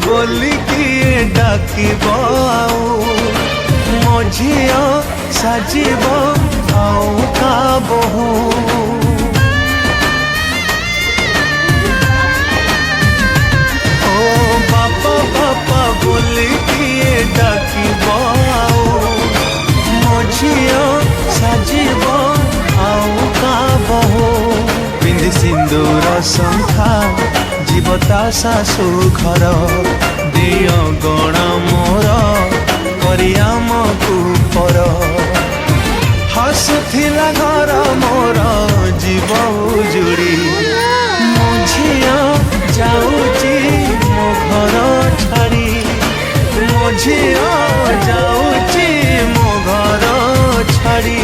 बोली किए डाकिब मो झिया साजिब आउ का बहु ओ बापा बापा बोली किए डाकिब मो झिया साजिब आउ का बहु पिंधि सिंदूर शंखा जीवता सासु घर दिय गणा मोर करियाम कुपर हसुथिला घर मोर जीव उजुड़ी मो झिया जाऊची मो घर छाड़ी मो झिया जाऊची मो घर छाड़ी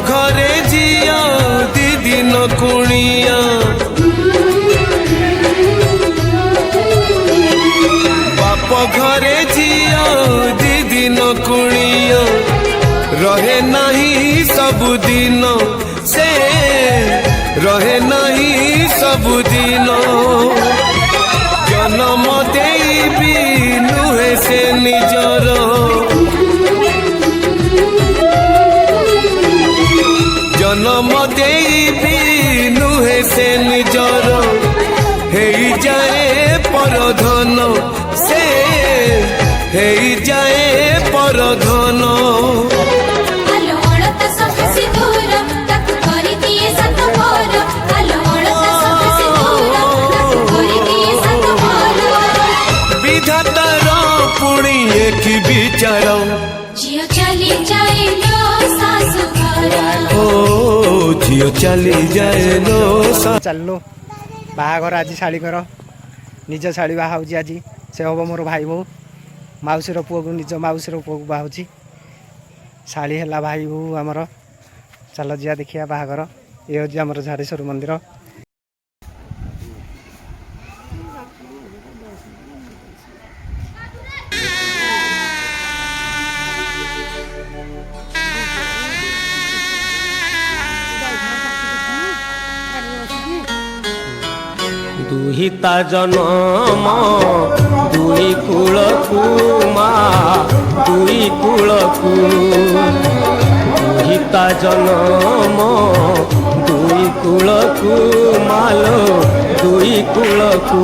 घरे जिया दीदी न कुणिया बाप घरे जिया दीदी न कुणिया रहे नहीं सबुदिन से रहे नहीं सबुदिन जन्म देवी नुहे से निजर जन्म देवी नुहे से निजर हे जाए परधन से हे जाए परधन विधातार पुणी एक विचार झियो चली जाए झियो चली जाए चलो बाहाघर आज शाड़ी कर निज शाड़ी बाहा आज से हम मोर भाई बो मौसीर पुओ को निज मौसीर पुओ को बाहुची शाड़ी है भाई बो आमर चल जा देखिया बाहाघर ये हूँ आमर झाड़ेश्वर मंदिर दुहिता जन्म दुई कूलकू दुई कूलकू दुहिता जन्म दुई कूलकू मालो दुई कूलकू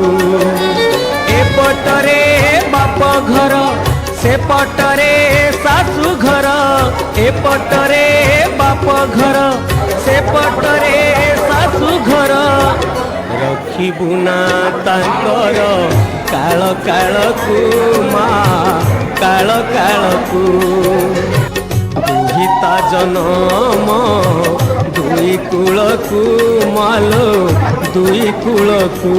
एपटरे बाप घर से पटरे सासु घर एपटरे बाप घर से पटरे सासु घर रखिबु ना तांकर काल कालकू काल कालकू दुहिता जन्म दुई कूलकू मालो दुई कूलकू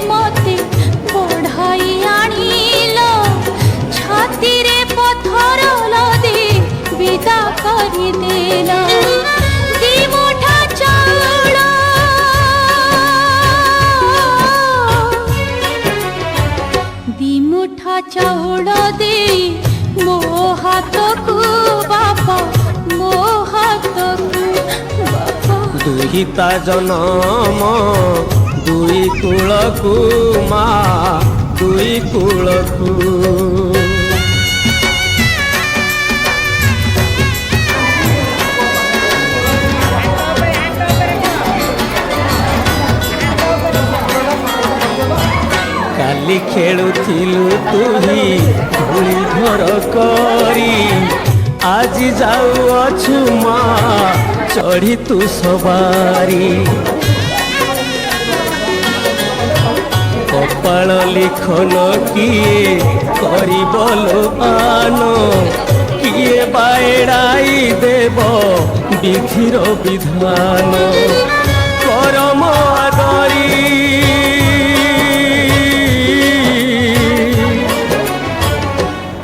मते बढ़ाई आनिल छाती रे पत्थर लदे विदा करदेल दी मुठा चाउल दी मुठा चाउल दे मो हाथ को बापा मो हाथ को बापा दुहिता जनम दुई कूलकू मा दुई कूलकू काली खेलुथिलु तुही धूली घर करी आज जाऊअछु मा चढ़ी तू सवारी कपाल लिखन किए करिबलो आनो किए बाएड़ाई देव विधिर विधान करम आदरी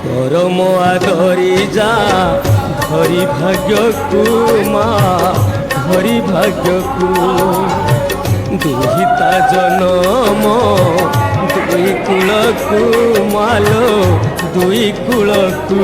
करम आदरी जा धरी भाग्य को माँ धरी भाग्य को दुहिता जनम दुई कूलकू मालो दुई कूलकू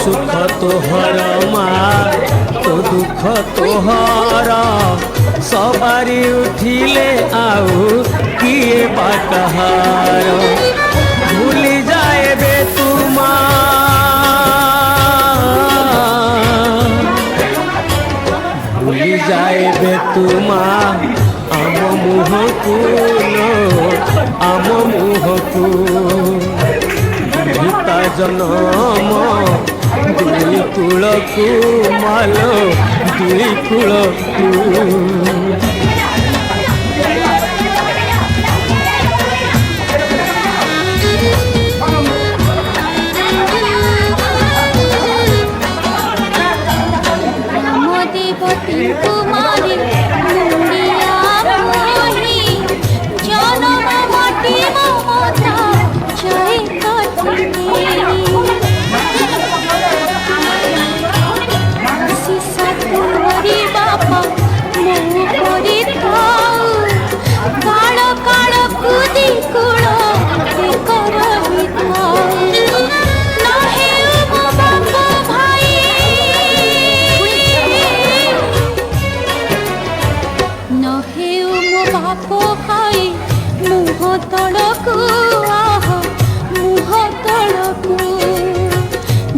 सुख तोहर माँ तो दुख तोहर सवारी उठिले आउ किए बाटहार भूली जाए बे तुमा भूली जाए बे तुमा आम मुह को आम मुह को दुहिता जनम दुई कूलकू मालो दुई कूलकू मोदीपति कुमारी मुंडिया मोही जनम माटी ममता जय कथनी शिशुरी बापा मो परी थाऊ काल काल कुदी कूल कर बापो भाई मुह तलकू आह मुह तलकू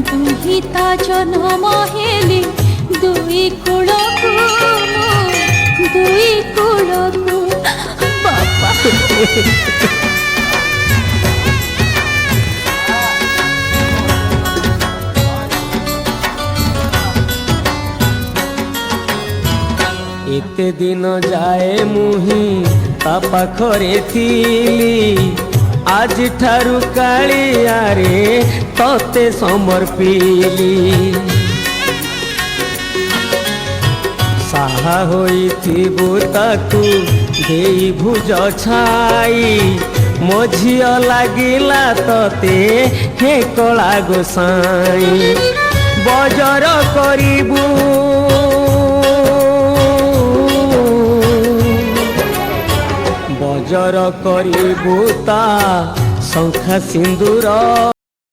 दुहिता जन्म हेली दुई कूलकू बापा एते दिन जाए मुही ता पाखरे थिली आज ठारू कालिया रे तते समर्पिली साहा होइथिबु ताकू देई भुज छाई मो झियो लागिला तते हे कला गोसाई बजर करिबू କରିବୁ ତା ଶଙ୍ଖା ସିନ୍ଦୁର